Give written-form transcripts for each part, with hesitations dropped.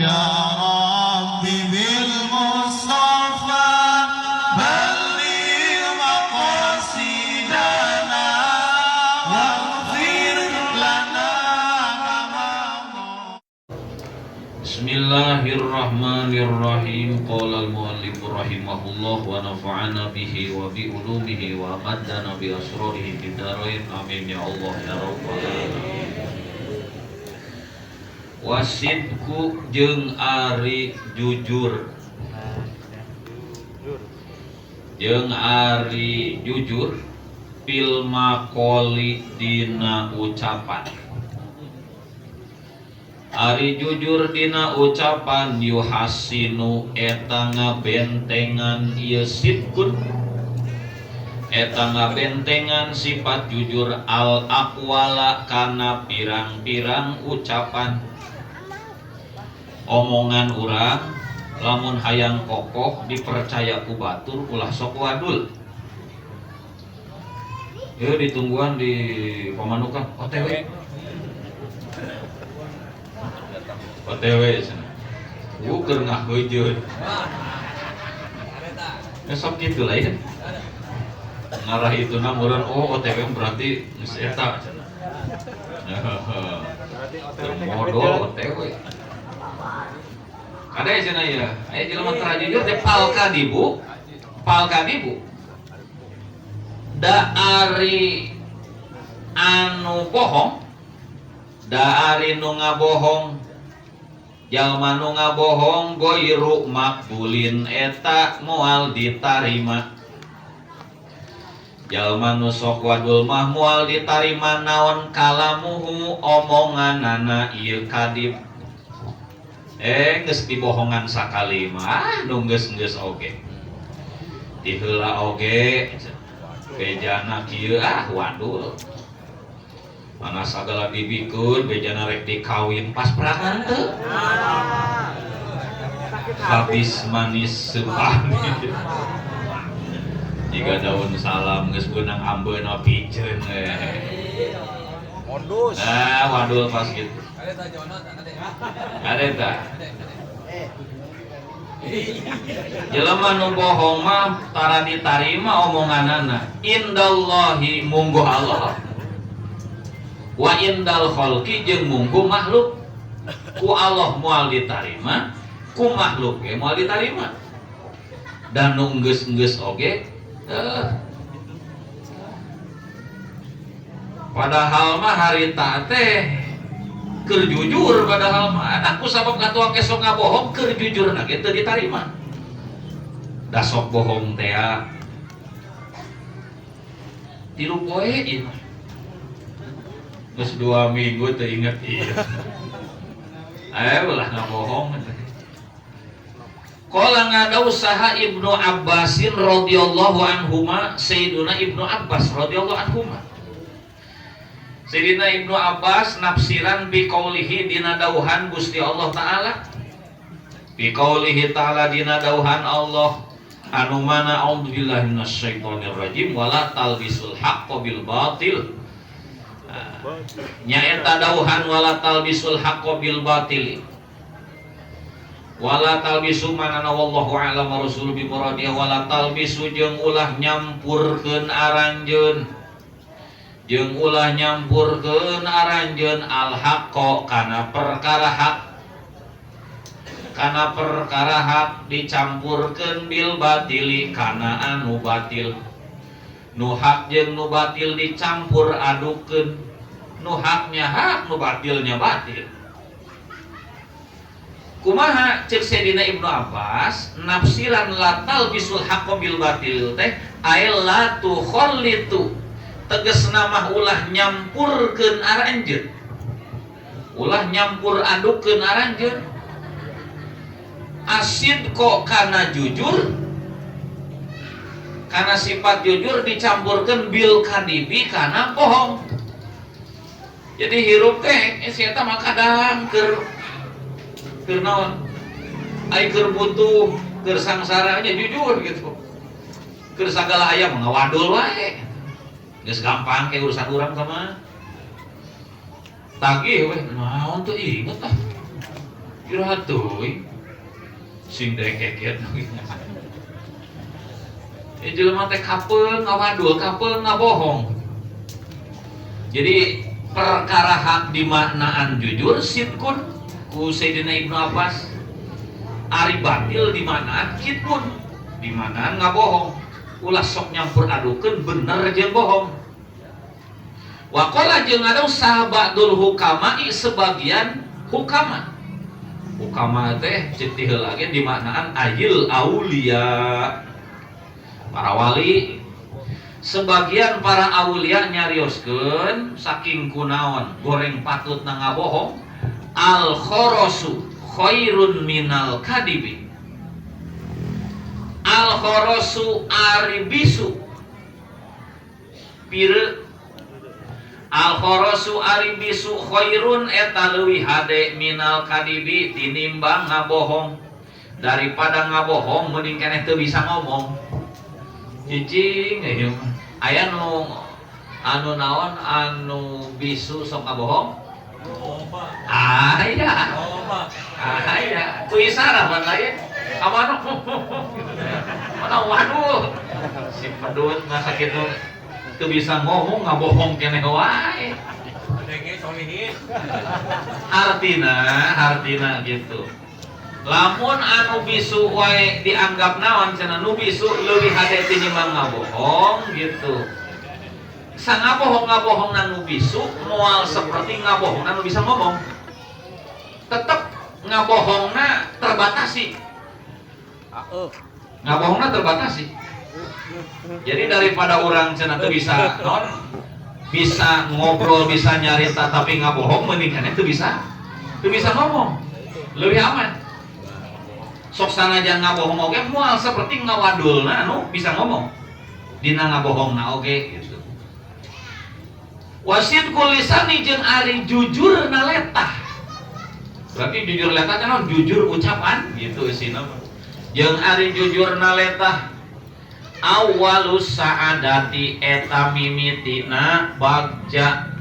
يا ربي بالمصطفى بلغ مقاصدنا واغفر لنا كما Bismillahirrahmanirrahim. Qala al-muallif rahimahullah wa nafa'ana bihi wa bi ulumihi wa amaddana bi asrarihi fid dharain. Amin ya Allah ya rabbal alamin. Wasidku jeung ari jujur. Jeung ari jujur fil maqoli dina ucapan. Ari jujur dina ucapan yuhasinu eta ngabentengan ieu sidkun eta ngabentengan sifat jujur al aqwala kana pirang-pirang ucapan omongan urang lamun hayang kokoh dipercaya ku batur ulah sok wadul. Ieu ditungguan di pamanukan OTW. OTW sana. Keur ngaheujeun. Sok kitu lah ya. Ngarah itu na meureun OTW berarti geus eta cenah. Modal OTW. Kada cenah ya. Aya jelema tara jujur teh palkadibu. Da ari anu bohong. Da ari nu ngabohong. Jalma nu ngabohong goiru makbulin eta moal ditarima. Jalma nu sok wadul mah moal ditarima naon kalamuhu omonganana ieu kadib. Geus dibohongan sakali mah nu geus oge. Diheula oge bejana kieu wadul. Mana sagala bibikeun bejana rek dikawin pas perakan teu. Habis manis sepani. Jika daun salam geus beunang ambeun piceun modus. Wadul pas gitu. Ada tah. Jelema nu bohong mah tara ditarima omonganana. Indallahi munggu Allah. Wa indal khalqi jeung munggu makhluk. Ku Allah moal ditarima, ku makhluk ge moal ditarima. Dan nu geus oge padahal mah harita teh keur jujur padahal mah aku sabab katuang kesok ngabohong keur jujurna ge teu ditarima. Da sok bohong teh 3 poe ieu. Terus 2 minggu teringat iya. Ayo lah ngabohong. Qala ngadaw saha Ibnu Abbasin radhiyallahu anhuma, Sayyiduna Ibnu Abbas radhiyallahu anhuma. Sayyidina Ibnu Abbas nafsiran bi qaulihi dina dauhan Gusti Allah taala. Bi qaulihi taala dina dauhan Allah anu mana a'udzubillahi minasyaitonir rajim wala talbisul haqqo bil batil. Nyaeta dauhan wala talbisul haqqo bil batil. Wala talbisu manana wallahu a'lam wa rasul bi muradiya wala talbisu jeung ulah nyampurkeun aranjeun. Jeung ulah nyampurkeun aranjeun al haqqo kana perkara hak. Kana perkara hak dicampurkeun bil batili kana anu batil. Nu hak jeung nu batil dicampur adukeun. Nu haknya hak, nu batilnya batil. Kumaha cek Sayyidina Ibnu Abbas nafsiran latal bisul haqqo bil batil teh ail la tukhallitu tegasna mah ulah nyampurkeun aranjeun. Ulah nyampur adukeun aranjeun. Asid kok kana jujur kana sifat jujur dicampurkeun bil kadibi kana bohong. Jadi hirup teh eta mah kadang keur naon? Ai keur butuh, keur sangsaranya jujur gitu. Keur sagala aya mah ngawadul wae. Geus gampang ke urusan urang sama. Tagih weh, naon teu inget tah. Kira tuh sing dekeket jelema teh kapeung ngawadul kapeung ngabohong. Jadi perkara hak dimaknaan jujur sidkun ku Sayyidina Ibnu Abbas, ari batil dimaknaan kitmun dimaknaan ngabohong. Ulah sok nyampur adukeun bener jeung bohong. Waqala jeung ada sahabatul hukama'i sebagian hukama. Hukama teh cek ti heula ge dimaknaan ayil aulia. Para wali, sebagian para aulia nyarioskeun saking kunaon goreng patut na ngabohong, al khorosu khairun minal kadibi. Al khorosu aribisu pire al khorosu aribisu khairun eta leuwih hade minal kadibi tinimbang ngabohong. Daripada ngabohong mending keneh teu bisa ngomong. Cicing aya nu anu naon anu bisu sok ngabohong. Aya ku isarah ban lain amano mana waduh si pedut masa kitu teu bisa ngomong ngabohong keneh wae artina gitu. Lamun anu bisu wae dianggap naon cenah nu bisu leuwih hade tinimbang ngabohong gitu. Sang ngabohong nang bisu moal seperti ngabohong nang bisa ngomong. Tetep ngabohongna terbatasi. Ngabohongna terbatasi. Jadi daripada orang cenah teu bisa non bisa ngobrol, bisa nyarita tapi ngabohong mending kana teu bisa ngomong. Leuwih aman. Sok sanajan ngabohong oge moal seperti ngawadulna anu bisa ngomong. Dina ngabohongna oge gitu. Wasid kulisani jeung ari jujur naletah. Berarti jujur letah kan jujur ucapan gitu isina. Jeung ari jujur naletah awalus saadati eta mimitina bagja.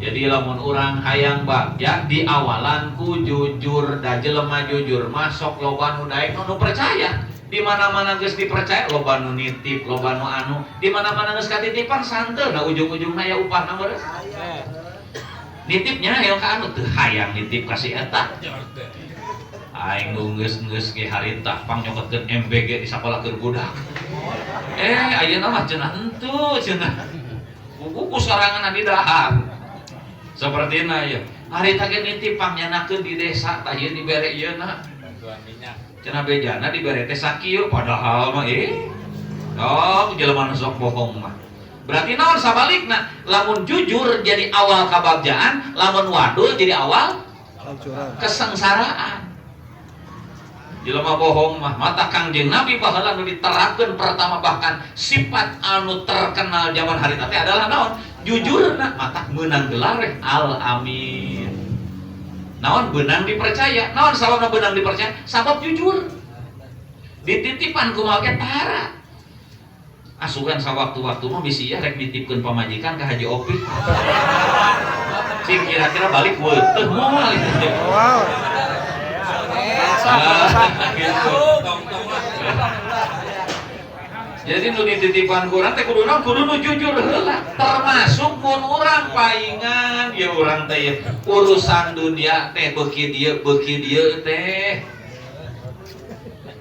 Jadi lamun urang hayang bagja di awalan ku jujur da jelema jujur masuk loba nu daek nu percaya. Di mana-mana geus dipercaya loba nu nitip, loba nu anu, di mana-mana geus katitipan santeun da ujung-ujungna aya upahna beres. Nitipnya yang ka anu teu hayang nitip ka si eta. Aing geus ge harita pangnyokeutkeun MBG di sakolahkeun budak. Ayeuna mah cenah henteu cenah. Buku sorangan di dahar. Sapertina ya. Harita ge nitip pangnyenakeun di desa tah ieu dibere ieuna. Cenah bejana dibere teh sakieu padahal mah jelema nu sok bohong mah. Berarti naon sabalikna, lamun jujur jadi awal kabagjaan, lamun wadul jadi awal kesengsaraan. Jelema bohong mah mata Kangjeng Nabi baheula nu diterapkeun pertama bahkan sifat anu terkenal zaman harita teh adalah naon? Jujurna mata meunang gelar al-amin. Naon beunang dipercaya? Naon sababna beunang dipercaya? Sabab jujur. Dititipan kumaha ge tara. Asugan sawaktu-waktu mah bisi ya rek ditipkeun pamajikan ka Haji Opik. Cing kira-kira balik weuteuh moal itu. Wow. Jadi nu dititipan kurang teh kudu nu jujur heula. Termasuk mun urang paingan ya urang teh urusan dunia teh beuki dieu teh.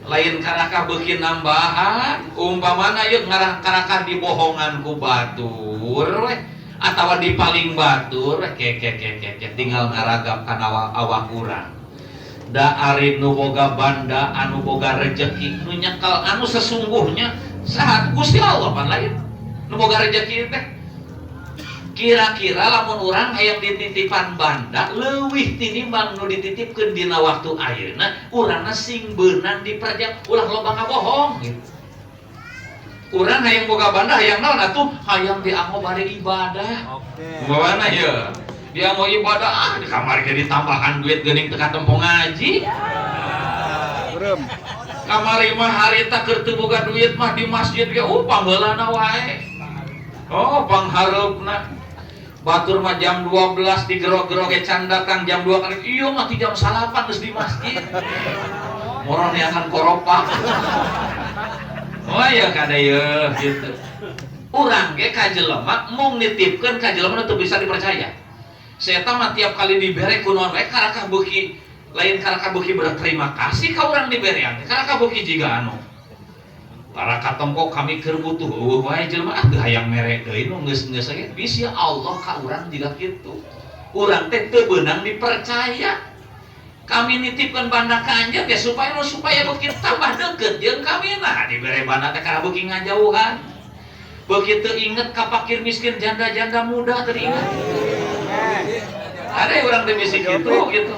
Lain karaka beuki nambahan, umpamana ieu ngarah karaka dibohongan ku batur we atawa dipaling batur ke tinggal ngaragap kana awak urang. Da ari nu boga banda anu boga rejeki nu nyekel anu sesungguhnya sahat Gusti Allah pan lain nu boga rejeki teh kira-kira lamun urang hayang dititipan banda leuwih tinimbang nu dititipkeun dina waktu ayeuna urangna sing beunang diperjang ulah loba ngabohong gitu. Urang hayang boga banda hayang naon atuh hayang dianggo bade ibadah. Oke. Umpamana ye dia mau ibadah di kamar jadi tambahan duit geuning teu katempo ngaji. Urem. Kamari mah harita keur teu boga duit mah di masjid ge pangheulana wae. Panghareupna. Batur mah jam 12 digerok-gerok ke candakan jam 2 kali. Iya mah ti jam salapan geus di masjid. Moron neangan koropak. Oh ya kada ye gitu. Urang ge ka jelema mung nitipkeun ka jelema teu bisa dipercaya. Saya mah tiap kali dibere kunaon wae karaka beuki lain karaka beuki berterima kasih ka urang diberean. Karaka beuki jiga anu. Para katompo kami keur butuh wae jelema hayang mere deui nu geus-geus ge bisa Allah ka urang jiga kitu. Urang teh teu beunang dipercaya. Kami nitipkeun banda ka anjeun ya supaya beuki tambah deukeut jeung kami nah dibere banda teh kana beuki ngajauhan. Begitu inget ka fakir miskin janda-janda muda teu inget. Ada orang teh bisi kitu gitu.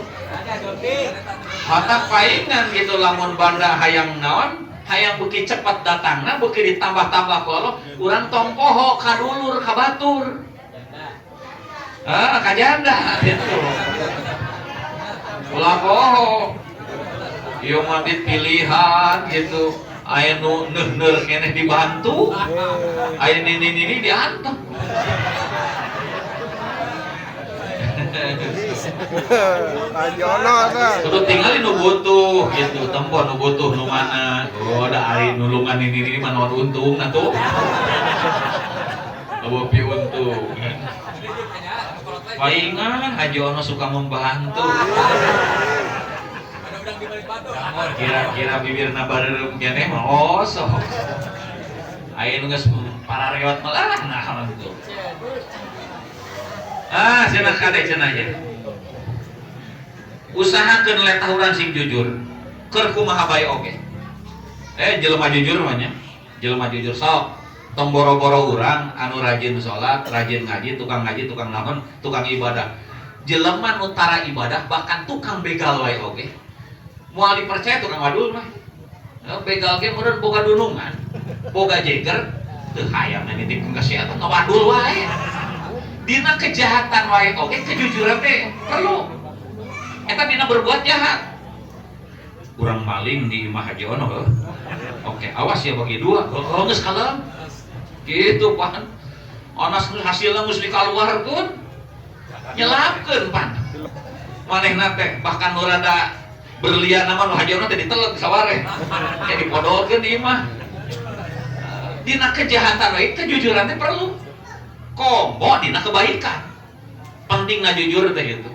Mata paingan gitu lamun banda hayang naon hayang beuki cepat datangna beuki ditambah-tambah kolo urang tong poho ka dulur ka batur ka janda gitu ulah poho ieu mah pilihan gitu aya nu neuh-neuh keneh dibantu aya nini diantem Ajono tah. kudu tinggali nu butuh gitu, tempo nu butuh nu mana. Oh, da ari nulungan ini mah naon untung atuh. Bopi untung. Paingan Haji Ono suka membantu. Kira-kira bibirna bareureum keneh mah osok. Aya nu geus para rewat malah nah gitu. Cenah kade cenah ya. Usahakeun letah urang sing jujur. Keur kumaha bae oge. Jelema jujur mah nya. Jelema jujur sok. Tong boro-boro urang anu rajin salat, rajin ngaji, tukang naon, tukang ibadah. Jelema nu tara ibadah bahkan tukang begal wae oge. Moal dipercaya tukang wadul mah. Begal ge meureun boga dunungan, boga jeger, teu hayang nitipkeun ka sia teh ngawadul wae. Dina kejahatan wae oge kejujuran teh perlu. Eta dina berbuat jahat. Urang maling di Imah Haji Ono heuh. Oke, awas ya bagi dua. Kalau geus kalem. Gitu pan. Onas hasilna geus dikaluarkeun. Nyelapkeun pan. Manehna teh bahkan nu rada berlian nama nu Haji Ono teh diteleg sawareh. Ya dipodolkeun di imah. Dina kejahatan wae kejujuran teh perlu. Kombo dina kebaikan pentingna jujur teh gitu.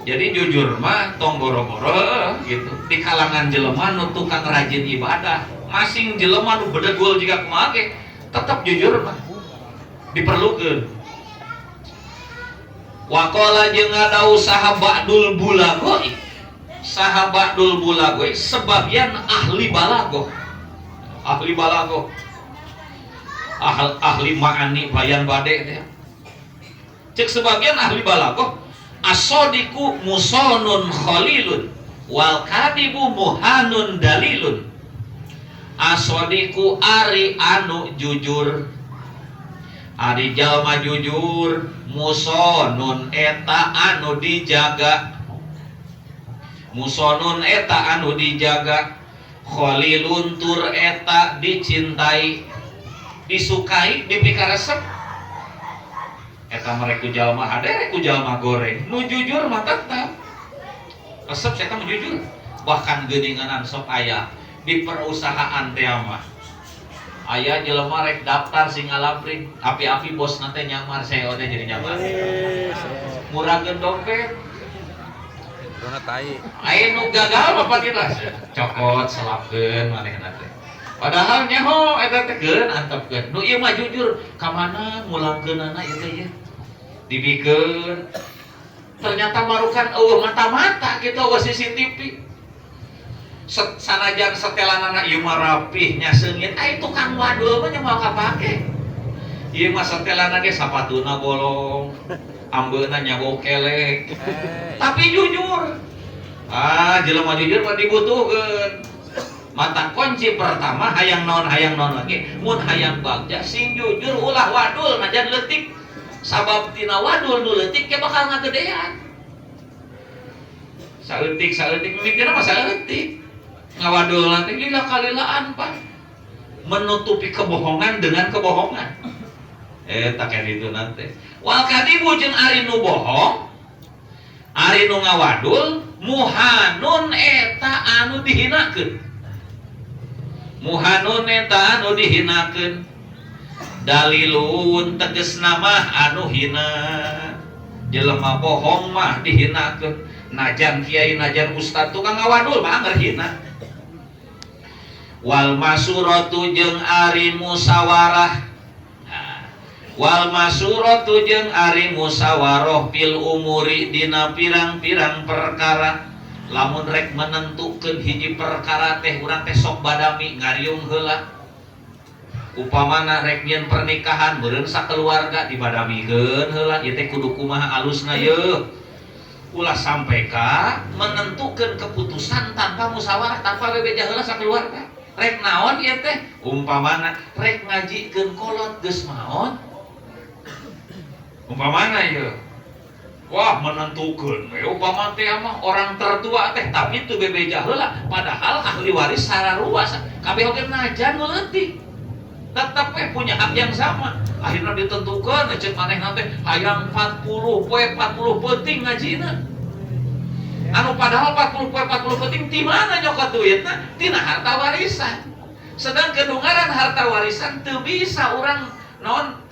Jadi jujur mah tong boro-boro gitu di kalangan jelema nu tukang rajin ibadah masing jelema nu bedegul jiga kumaha ge tetep jujur mah diperlukeun. Waqala jeung ngadau sahabadul bulagoi sahabadul bulagoi sebagian ahli balagoh ahli ma'ani bayan bade teh. Cek sebagian ahli balagoh asodiku musonun khalilun wal kadibu muhanun dalilun. Asodiku ari anu jujur, ari jalma jujur, musonun eta anu dijaga, musonun eta anu dijaga, khalilun tur eta dicintai, disukai, dipikaresep. Eta mereka jalma hade, ku jalma goreng. Nu jujur mah tetap resep saya mah jujur. Bahkan geuninganan sok aya di perusahaan teh mah. Aya jelema rek daftar sing ngalapring, api-api bos nate nyamar CEO teh jadi nyamar. Murahkeun dompet. Dona tai. Aya nu gagal bapak kita. Cokot selapkeun manehna teh. Padahal nyaho eta teh keun antepkeun. Nu ieu mah jujur ka mana mulangkeunana ieu teh ya. Dibikeun. Ternyata marukan eueuh mata-mata kitu eueuh CCTV. Sanajan setelanana ieu mah rapih nya seungit, ai tukang wadul mah nya moal kapake. Ieu mah setelanana ge sapatuna bolong, ambeuna nya bau kelek. Tapi jujur. Jelema jujur mah dibutuhkeun. Mata kunci pertama hayang naon lagi mun hayang bagja sing jujur ulah wadul najan leutik sabab tina wadul nu leutik ke bakal ngagedean saeutik mikirna mah saeutik ngawadul nanti lila kalilaan pan menutupi kebohongan dengan kebohongan Tak kayak itu nanti. Wal kadibu jeung ari nu bohong, ari nu ngawadul, muhanun eta anu dihinakeun. Muhanun eta anu dihinakeun. Dalilun tegesna mah anu hina. Jelema bohong mah dihinakeun. Najan kiai najan ustad tukang ngawadul mah ngerhina. Wal masuratu jeung ari musawarah. Wal masuratu jeung ari musawarah fil umuri dina pirang-pirang perkara. Lamun rek menentukeun hiji perkara teh urang teh sok badami ngariung heula. Upamana rek nyieun pernikahan beureun sakeluarga dibadamikeun heula, ieu teh kudu kumaha alusna yeuh. Ulah sampai ka menentukeun keputusan tanpa musyawarah, tanpa bebeja heula sakeluarga. Rek naon ieu teh? Umpamana rek ngajikeun kolot geus maot. Umpamana ya, wah menentukan, umpama teh mah orang tertua teh, tapi itu bebeja heula, padahal ahli waris sararua, kabeh oge najan nu leutik, tetep punya hak yang sama. Akhirnya ditentukan, cek manehna teh hayang 40 poe 40 peuting ngajina. Anu padahal 40 poe 40 peuting di mana nyokot duitna? Tina harta warisan. Sedang kedungaran harta warisan teu bisa urang naon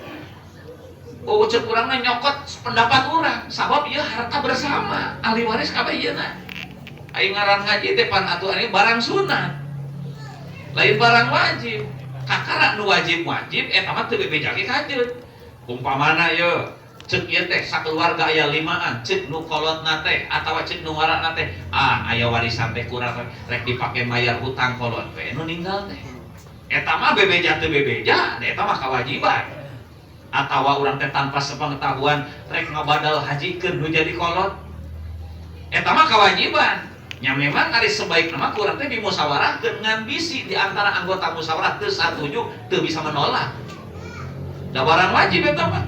cek urangna nyokot pendapat urang, sabab ieu harta bersama ahli waris kabeh ieuna. Aing ngaran ngaji teh pan aturan ieu barang sunat, lain barang wajib. Kakara nu wajib-wajib eta mah teu bebejake kanjeut. Umpamana ieu cek ieu teh sakeluarga aya 5an, cek nu kolotna teh atawa cek nu ngaranna teh aya warisan teh kurang rek dipake mayar hutang kolot we nu ninggal teh. Eta mah bebeja teu bebeja, eta mah kewajiban. Atawa urang teh tanpa sepengetahuan rek ngabadal hajikeun nu jadi kolot, eta mah kewajiban. Nya memang ari sebaikna mah urang teh dimusyawarahkeun ngan bisi di antara anggota musyawarah teu satuju teu bisa menolak. Da barang wajib eta mah.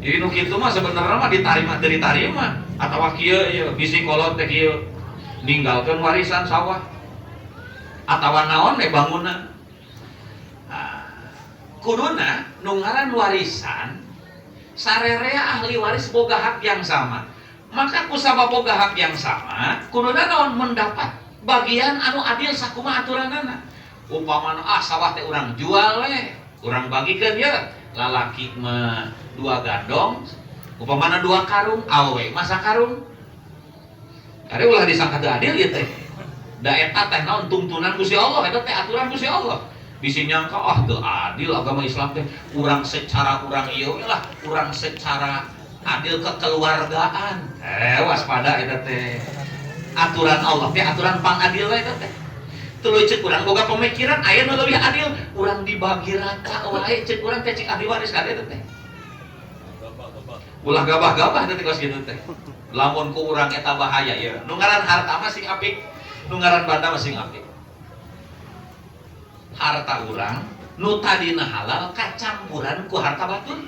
Jadi nu kitu mah sebenarnya mah ditarima teu ditarima, atawa kieu bisi kolot teh kieu ninggalkeun warisan sawah. Atawa naon we bangunan. Kuduna nu ngaran warisan sarerea ahli waris boga hak yang sama. Maka kusaba boga hak yang sama, kuduna naon mendapat bagian anu adil sakumaha aturanana. Upamana sawah teh urang jual we, urang bagikeun ye, lalaki mah 2 gandong, upamana 2 karung, awewe mah sakarung. Ari ulah disangka teu adil ieu teh. Da eta teh naon tuntunan Gusti Allah, eta teh aturan Gusti Allah. Bisi nyangka teu adil agama Islam teh, urang secara urang ieu lah, urang secara adil kekeluargaan. Waspada eta teh. Aturan Allah teh aturan pangadil we eta teh. Tuluy ceuk urang boga pemikiran aya nu leuwih adil, urang dibagi rata wae ceuk urang teh cik ahli waris kade eta teh. Ulah gabah-gabah teh kos kitu teh. Lamun ku urang eta bahaya ieu. Nu ngaran harta mah sing apik, nu ngaran banda mah sing apik. Harta urang nu tadina halal kacampuran ku harta batur.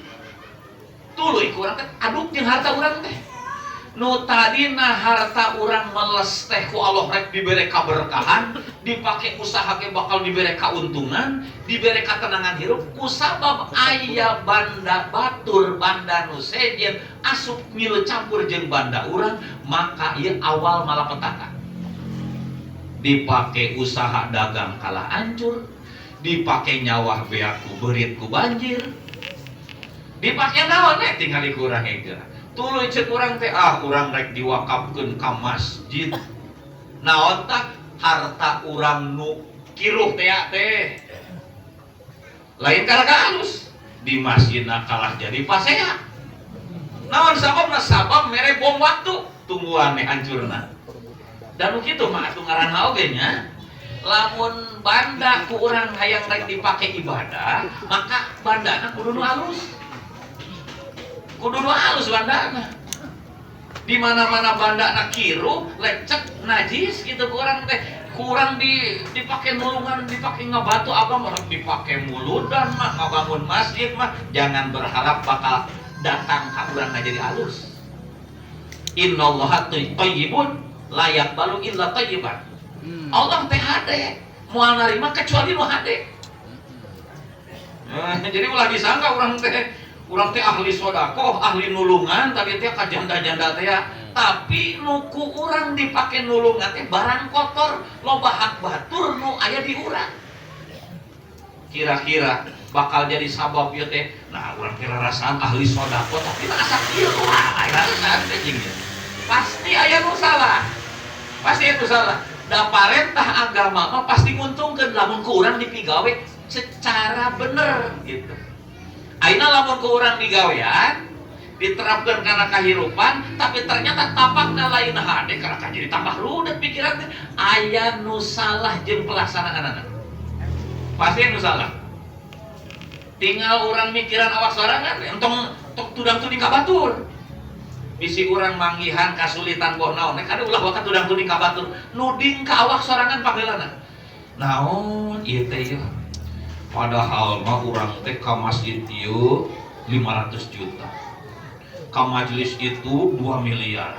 Tuluy ku urang teh aduk jeung harta urang teh. Nu tadina harta urang meles teh ku Allah rek dibere kaberkahan, dipake usaha ge bakal dibere kauntungan, dibere katenangan hirup kusabab aya banda batur, banda nu sejen asup milu campur jeung banda urang, maka ieu awal malapetaka. Dipake usaha dagang kalah hancur, dipake nyawah beak ku beurit ku banjir, dipake naon tinggal kurang ega. Tuluy ceuk urang teh urang rek diwakafkeun ka masjid. Naon tah harta urang nu kiruh teh lain kalaga halus di masjidna kalah jadi pasea. Naon sababna? Sabab mere bom waktu tungguan hancurna. Dan kitu mah atuh ngaranna oge nya. Lamun banda ku urang hayang rek dipake ibadah, maka bandana kudu nu alus. Kudu nu alus bandana. Di mana-mana bandana kiru, lecek, najis gitu kurang teh. Kurang dipake mulungan, dipake ngabatu abang orang dipake muludan mah ngabangun masjid mah jangan berharap bakal datang ka urang jadi alus. Innallaha thayyibun la yaqbalu illa thayyiban. Allah teh hade, moal narima kecuali nu hade. Jadi ulah disangka orang teh ahli sodako, ahli nulungan, tadi teh ka janda-janda teh ya. Tapi nuku orang dipake nulungan teh barang kotor, loba hak batur nu aya di urang. Kira-kira bakal jadi sabab ieu teh. Nah, urang kira rasaan ahli sodako tapi tak asa kieu wae rasaan teh jeung. Pasti aya nu salah. Pasti itu salah. Da parentah agama mah pasti nguntungkeun lamun ku urang dipigawe secara bener gitu. Ayeuna lamun ku urang digawean diterapkan karena kehirupan, tapi ternyata tapakna lain hade karena jadi tambah rudet pikiran teh. Aya nu salah jeung pelaksanaanna. Pasti nu salah. Tinggal orang mikiran awak sorangan, entong tudang-tuding ka batur. Bisi urang manggihan kasulitan boh naon, kada ulah wakat tudang-tuding ka batur, nuding ka awak sorangan pageulana. Naon ieu teh yeuh? Padahal mah urang teh ka masjid ieu 500 juta. Ka majelis itu 2 miliar.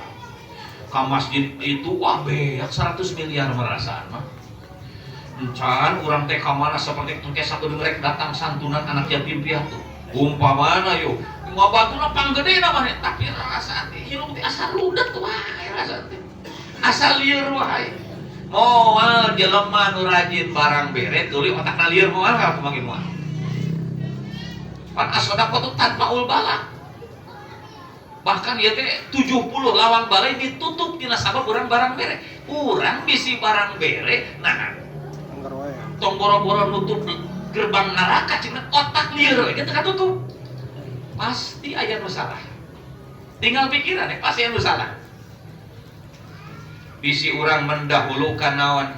Ka masjid itu wah beak 100 miliar merasaan mah. Encan urang teh ka mana seperti engke sakudu rek datang santunan anak yatim piatu. Umpamana yo, ngabatuna panggedena mah tapi rasaan teh hirup teh asa rudet wae rasaan teh. Asa lieur wae. Moal jelema nu rajin barang bere tuluy otakna lieur moal ka kumaha moal. Pan asodaqah tu tanpa ulbala. Bahkan ieu teh 70 lawang balai ditutup tina sabab urang barang bere. Urang bisi barang bere, nah tong boro-boro nutup gerbang neraka cenah otak lieur we teu katutup. Pasti aya nu salah. Tinggal pikiran pasti aya nu salah. Bisi urang mendahulukan naon?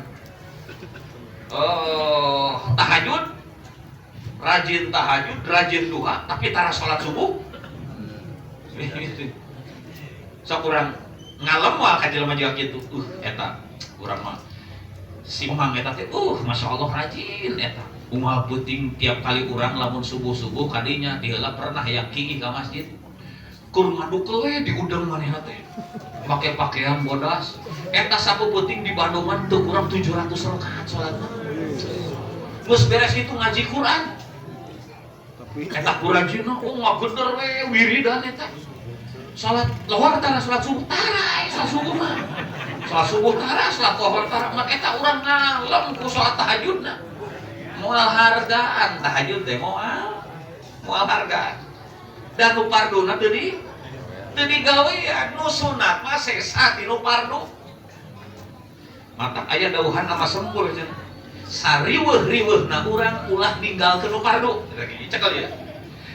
Tahajud. Rajin tahajud, rajin duha, tapi tara salat subuh. Sok urang ngalem wae ka jelema jiwa kitu. Eta urang mah si Mang eta teh masyaallah rajin eta. Umal peuting tiap kali urang lamun subuh-subuh kadinya diheula pernah yakin ka masjid. Kur ngadukeul we diudeng manehna teh. Make pakaian bodas. Eta sapu peuting di Bandungan teu kurang 700 rakaat salatna. Terus beres itu ngaji Quran. Eta kurajina ngabener we wiridan eta. Salat lohor tara salat subuh tara salat subuh mah. Salat subuh tara salat lohor tara mah eta urang ngalem ku salat tahajudna. Moal hargaan tahajud teh moal hargaan. Dan nu parduna teu digawean, nu sunat mah sesa ti nu pardu. Mata aya dawuhan ama sempur cenah. Sariweuh-riweuhna urang ulah ninggalkeun nu pardu. Cekel ya.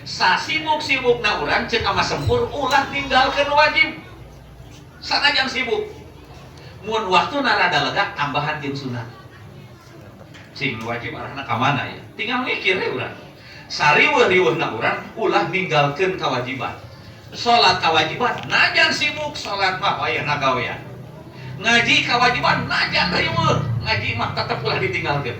Sasibuk-sibukna urang ceuk ama sempur ulah ninggalkeun wajib. Sanajan sibuk. Mun waktuna rada lega tambahan jeung sunat. Sing wajib arahna ka mana ya? Tinggal mikir we urang. Sariweuh-riweuhna urang ulah ninggalkeun kewajiban. Salat kewajiban najan sibuk salat mah wayahna gawean. Ngaji kewajiban najan riweuh, ngaji mah tetep ulah ditinggalkeun.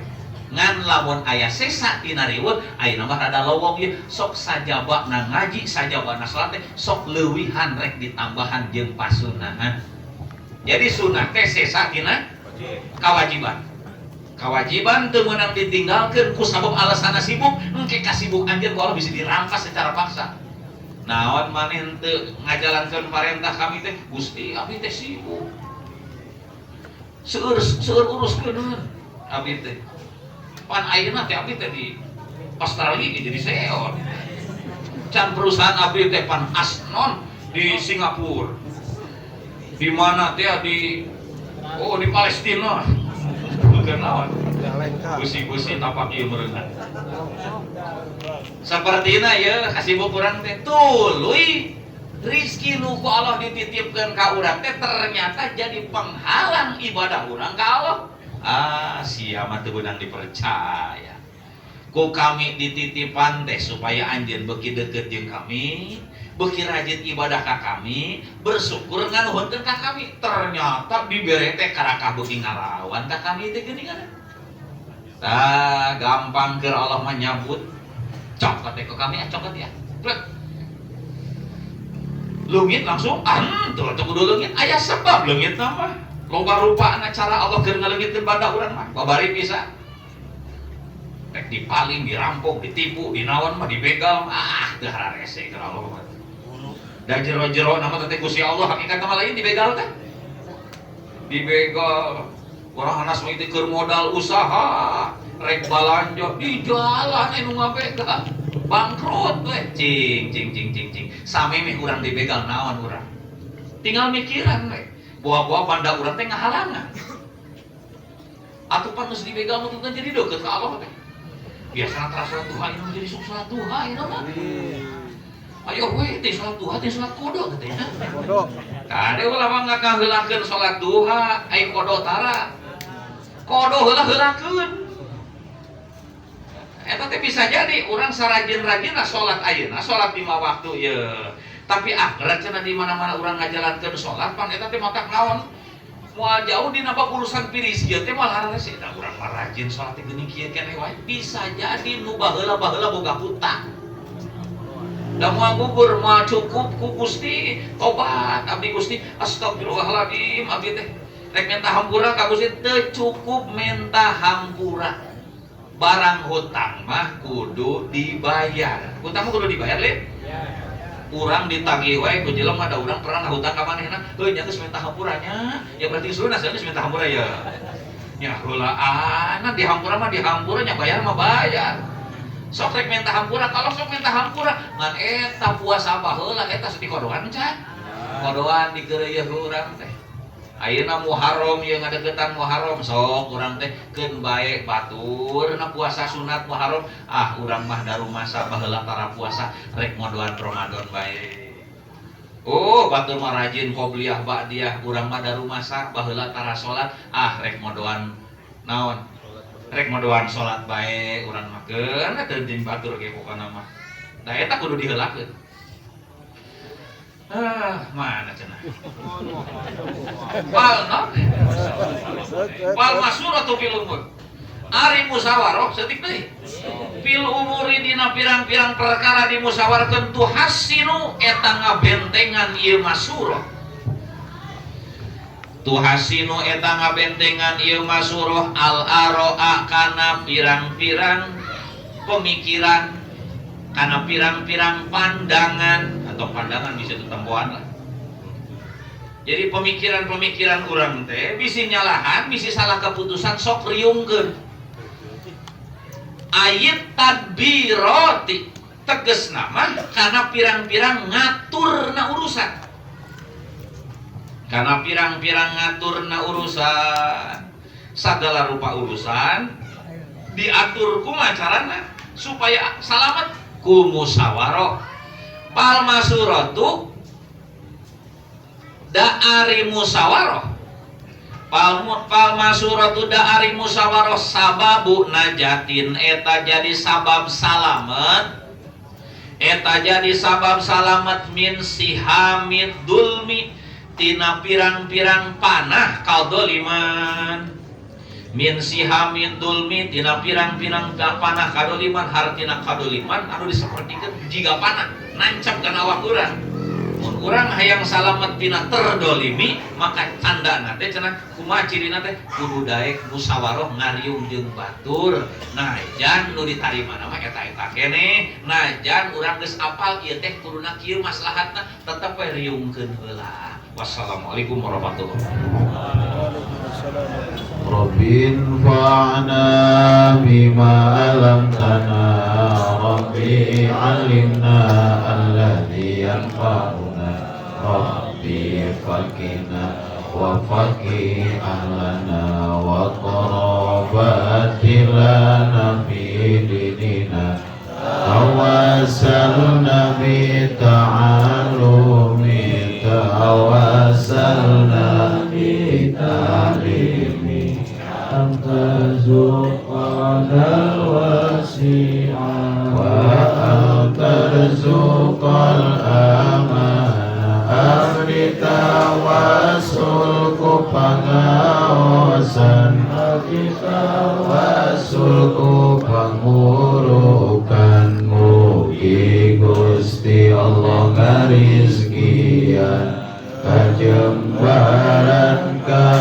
Ngan lamun aya sesa dina riweuh, ayeuna mah rada lowong ieu, sok sajabana ngaji, sajabana salat teh sok leuwihan rek ditambahan jeung pasunahan. Jadi sunat teh sesa tina kewajiban. Kewajiban teu meunang ditinggalkeun ku sabab alasanna sibuk, engke kasibuk anjeun ku Allah bisa dirampas secara paksa. Naon maneh teu ngajalankeun parentah kami teh, Gusti abdi teh sibuk. Seueur uruskeun abdi teh. Pan ayeuna teh abdi teh di Australia jadi CEO. Can perusahaan abdi teh pan asnon di Singapura. Di mana teh di Palestina. Bukan lawan. Busi-busi tapak ieu meureungan. Sapertina ya kasibuk urang teh tuluy rezeki nu ku Allah dititipkeun ka urang teh ternyata jadi penghalang ibadah urang ka Allah. Sia mah teu beunang dipercaya. Ku kami dititipan teh supaya anjeun beuki deukeut jeung kami, beuki rajin ibadah ka kami, bersyukur nganuhunkeun ka kami. Ternyata dibere teh karakah beuki ngalawan ka kami teh geuningan. Tah gampang keur Allah mah nyabut. Cokot teh ke kami cokot ya. Leungit langsung tuh kudu leungit aya sebab leungit mah. Loba rupana cara Allah keur ngaleungitkeun banda urang mah. Babari pisan. rek dipaling, dirampok, ditipu, dinaon mah dibegal, teu hararese keur Allah mah. Da jero-jero nama teh Gusti Allah hakikat mah lain dibegal teh. Dibegal. Urang anas mah itu keur modal usaha, rek balanja di jalan anu ngabegal. Bangkrut we, cing. Sameme urang dibegal naon urang. Tinggal mikiran we. Buah-buah banda urang teh ngahalangan. Atuh pan geus dibegal mah teu jadi deukeut ka Allah teh. Biasana tara salat duha inu jadi salat duha inu mah. Ayo we teh salat duha teh salat qada teh nya. Bodoh. Kade ulah mah ngakaheulakeun salat duha ai qada tara. Qada heula-heulakeun. Eta teh bisa jadi urang sarajin-rajinna salat ayeuna, salat 5 waktu ye. Tapi akhirat cenah di mana-mana urang ngajalankeun salat pan eta teh matak naon? Moal jauh dina bab urusan piris ieu teh malah rese da urang mah rajin salat teh geuning kieu keneh wae. Bisa jadi nu baheula-baheula boga hutang. Da moal gugur moal cukup ku Gusti, tobat abdi Gusti, astagfirullahaladzim abdi teh rek minta hampura ka Gusti teu cukup minta hampura. Barang hutang mah kudu dibayar. Hutang mah kudu dibayar, Le? Urang ditagih wae ku jelema da urang pernah hutang ka manehna, heuh nya geus minta hampuranya. Ya berarti seuleuh geus minta hampura ya. Nya heulaan dihampura mah dihampura nya bayar mah bayar. Sok rek minta hampura, kalau sok minta hampura ngan eta puasa baheula eta sedih kodoan can. Kodoan digeureuh urang teh. Ayeuna Muharram yang ngadeukeutan Muharram sok urang teh keun bae baturna puasa sunat Muharram urang mah daru masa baheula tara puasa rek ngodoan Ramadan bae. Oh batur mah rajin qobliyah ba'diyah urang mah daru masa baheula tara salat rek ngodoan naon rek ngodoan salat bae urang mah keun teu jeung batur ge pokona mah. Da eta kudu diheulakeun. Mana cenah? Wal masuratu fil umur. Ari musyawarah setik deui. Fil umuri dina pirang-pirang perkara dimusyawarahkeun tu hasinu eta ngabentengan ieu masurah. Tu hasinu eta ngabentengan ieu masurah al aro'a kana pirang-pirang pemikiran, kana pirang-pirang pandangan atau pandangan bisa tetempoan lah. Jadi pemikiran-pemikiran urang teh bisi nyalahan, bisi salah keputusan sok riungkeun. Ayat tadbirati tegesna mah kana pirang-pirang ngaturna urusan. Kana pirang-pirang ngaturna urusan, sagala rupa urusan diatur kumaha carana supaya salamet ku musyawarah. Pal masuratu da'ari musyawarah. Pal masuratu da'ari musyawarah sababu najatin eta jadi sabab salamet. Eta jadi sabab salamet min sihamid dulmi tina pirang-pirang panah kadoliman. Min sihamid dulmi tina pirang-pirang panah kadoliman hartina kadoliman anu disapertikeun jiga panah nancap kana awak urang. Mun urang hayang salamet tina terdolimi maka tandana teh cenah kumaha cirina teh kudu daek musyawarah ngariung jeung batur. Najan nu ditarimana mah eta-eta keneh. Najan urang geus apal ieu teh kuduna kieu maslahatna tetep we riungkeun heula. Wassalamualaikum warahmatullahi wabarakatuh. Rabbin fa'na bima alamtana Rabbi alimna alladhi yanfa'una Rabbi fakina wa faqih ahlana wa qarabatilana fi dinina tawassalna bi ta'alumi tawassalna bi ta'limi anta zuqanal wasi'a wa anta zuqal amana amri tawassulku pangaosan amri tawassulku pangurukan mugi Gusti Allah ngarizkian kajembaran ka